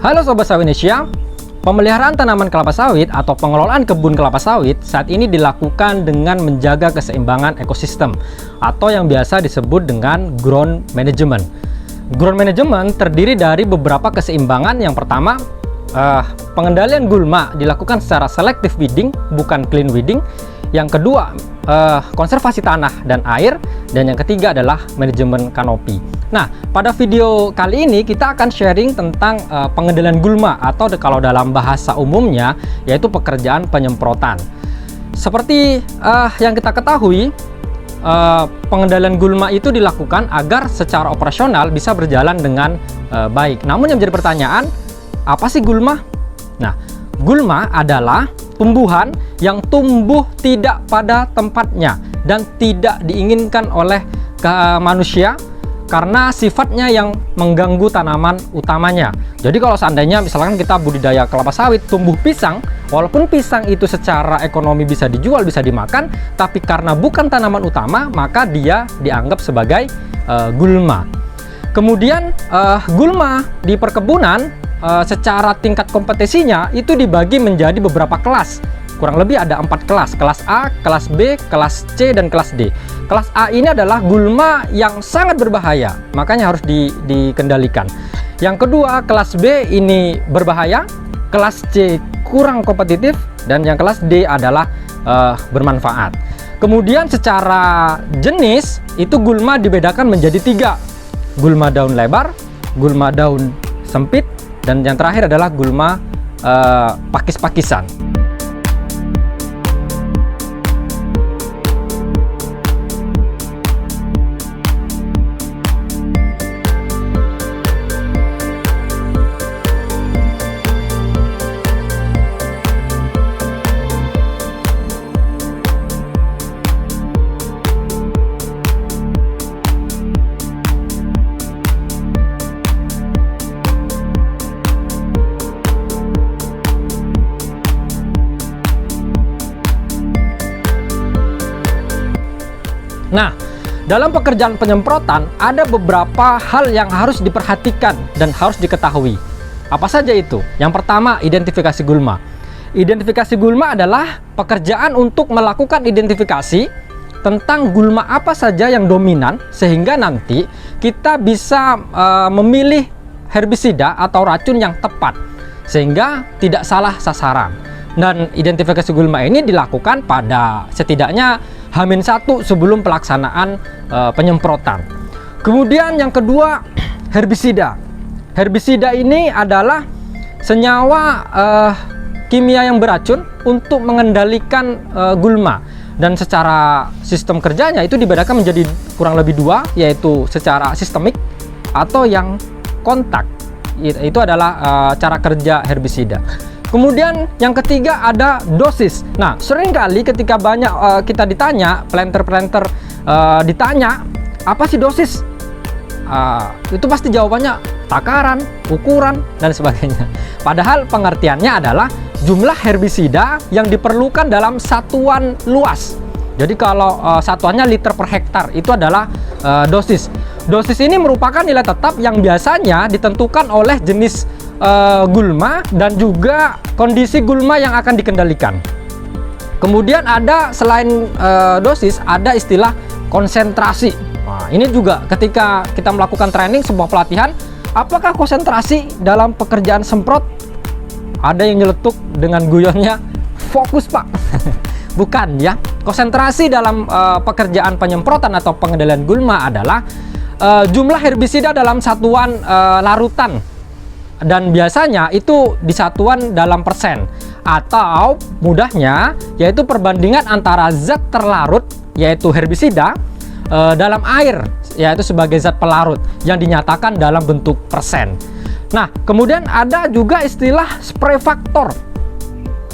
Halo Sobat Sawit Indonesia, pemeliharaan tanaman kelapa sawit atau pengelolaan kebun kelapa sawit saat ini dilakukan dengan menjaga keseimbangan ekosistem atau yang biasa disebut dengan ground management. Ground management terdiri dari beberapa keseimbangan. Yang pertama, pengendalian gulma dilakukan secara selective weeding, bukan clean weeding. Yang kedua, konservasi tanah dan air. Dan yang ketiga adalah manajemen kanopi. Nah, pada video kali ini kita akan sharing tentang pengendalian gulma atau kalau dalam bahasa umumnya yaitu pekerjaan penyemprotan. Seperti yang kita ketahui, pengendalian gulma itu dilakukan agar secara operasional bisa berjalan dengan baik. Namun yang menjadi pertanyaan, apa sih gulma? Nah, gulma adalah tumbuhan yang tumbuh tidak pada tempatnya dan tidak diinginkan oleh manusia karena sifatnya yang mengganggu tanaman utamanya. Jadi kalau seandainya misalkan kita budidaya kelapa sawit tumbuh pisang, walaupun pisang itu secara ekonomi bisa dijual, bisa dimakan, tapi karena bukan tanaman utama, maka dia dianggap sebagai gulma. Kemudian gulma di perkebunan secara tingkat kompetisinya itu dibagi menjadi beberapa kelas. Kurang lebih ada 4 kelas, kelas A, kelas B, kelas C, dan kelas D. Kelas A ini adalah gulma yang sangat berbahaya, makanya harus dikendalikan. Yang kedua, kelas B ini berbahaya, kelas C kurang kompetitif, dan yang kelas D adalah bermanfaat. Kemudian secara jenis, itu gulma dibedakan menjadi 3. Gulma daun lebar, gulma daun sempit, dan yang terakhir adalah gulma pakis-pakisan. Nah, dalam pekerjaan penyemprotan ada beberapa hal yang harus diperhatikan dan harus diketahui. Apa saja itu? Yang pertama, identifikasi gulma. Identifikasi gulma adalah pekerjaan untuk melakukan identifikasi tentang gulma apa saja yang dominan sehingga nanti kita bisa memilih herbisida atau racun yang tepat sehingga tidak salah sasaran. Dan identifikasi gulma ini dilakukan pada setidaknya H-1 sebelum pelaksanaan penyemprotan. Kemudian yang kedua, herbisida. Herbisida ini adalah senyawa kimia yang beracun untuk mengendalikan gulma. Dan secara sistem kerjanya itu dibedakan menjadi kurang lebih 2, yaitu secara sistemik atau yang kontak. Itu adalah cara kerja herbisida. Kemudian yang ketiga ada dosis. Nah, seringkali ketika banyak kita ditanya, planter-planter ditanya, apa sih dosis? Itu pasti jawabannya takaran, ukuran, dan sebagainya. Padahal pengertiannya adalah jumlah herbisida yang diperlukan dalam satuan luas. Jadi kalau satuannya liter per hektar itu adalah dosis. Dosis ini merupakan nilai tetap yang biasanya ditentukan oleh jenis gulma dan juga kondisi gulma yang akan dikendalikan. Kemudian ada selain dosis, ada istilah konsentrasi. Nah, ini juga ketika kita melakukan training sebuah pelatihan, apakah konsentrasi dalam pekerjaan semprot? Ada yang nyeletuk dengan guyonnya, fokus Pak. Bukan ya. Konsentrasi dalam pekerjaan penyemprotan atau pengendalian gulma adalah jumlah herbisida dalam satuan larutan. Dan biasanya itu di satuan dalam persen, atau mudahnya yaitu perbandingan antara zat terlarut yaitu herbisida dalam air yaitu sebagai zat pelarut yang dinyatakan dalam bentuk persen. Nah, kemudian ada juga istilah spray faktor.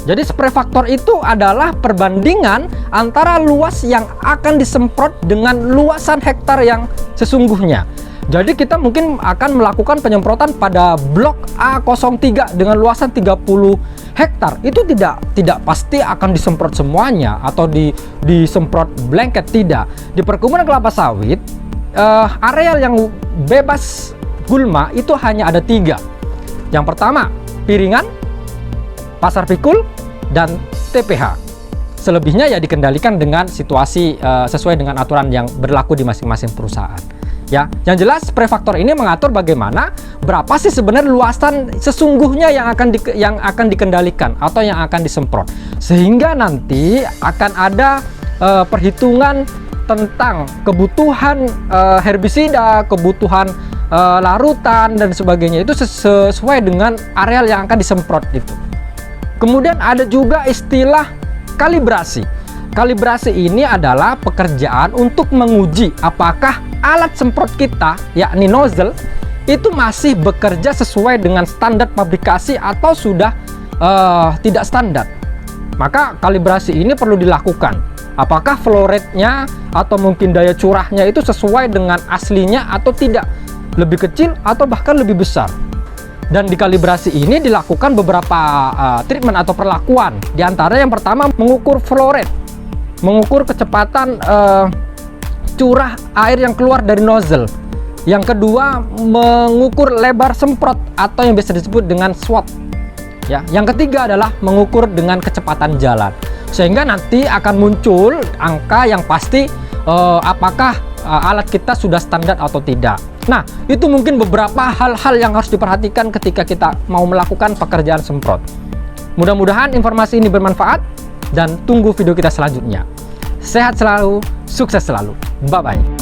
Jadi spray faktor itu adalah perbandingan antara luas yang akan disemprot dengan luasan hektar yang sesungguhnya. Jadi kita mungkin akan melakukan penyemprotan pada blok A03 dengan luasan 30 hektar. Itu tidak pasti akan disemprot semuanya atau disemprot blanket, tidak. Di perkebunan kelapa sawit, areal yang bebas gulma itu hanya ada 3. Yang pertama, piringan, pasar pikul, dan TPH. Selebihnya ya dikendalikan dengan situasi sesuai dengan aturan yang berlaku di masing-masing perusahaan. Ya, yang jelas prefaktor ini mengatur bagaimana berapa sih sebenarnya luasan sesungguhnya yang akan dikendalikan atau yang akan disemprot. Sehingga nanti akan ada perhitungan tentang kebutuhan herbisida, kebutuhan larutan dan sebagainya itu sesuai dengan areal yang akan disemprot itu. Kemudian ada juga istilah kalibrasi. Kalibrasi ini adalah pekerjaan untuk menguji apakah alat semprot kita, yakni nozzle, itu masih bekerja sesuai dengan standar pabrikasi atau sudah tidak standar. Maka kalibrasi ini perlu dilakukan. Apakah flow rate-nya atau mungkin daya curahnya itu sesuai dengan aslinya atau tidak, lebih kecil atau bahkan lebih besar. Dan di kalibrasi ini dilakukan beberapa treatment atau perlakuan. Di antara yang pertama mengukur flow rate, mengukur kecepatan curah air yang keluar dari nozzle. Yang kedua, mengukur lebar semprot atau yang biasa disebut dengan SWOT. Ya, yang ketiga adalah mengukur dengan kecepatan jalan. Sehingga nanti akan muncul angka yang pasti apakah alat kita sudah standar atau tidak. Nah, itu mungkin beberapa hal-hal yang harus diperhatikan ketika kita mau melakukan pekerjaan semprot. Mudah-mudahan informasi ini bermanfaat dan tunggu video kita selanjutnya. Sehat selalu, sukses selalu. Bye-bye.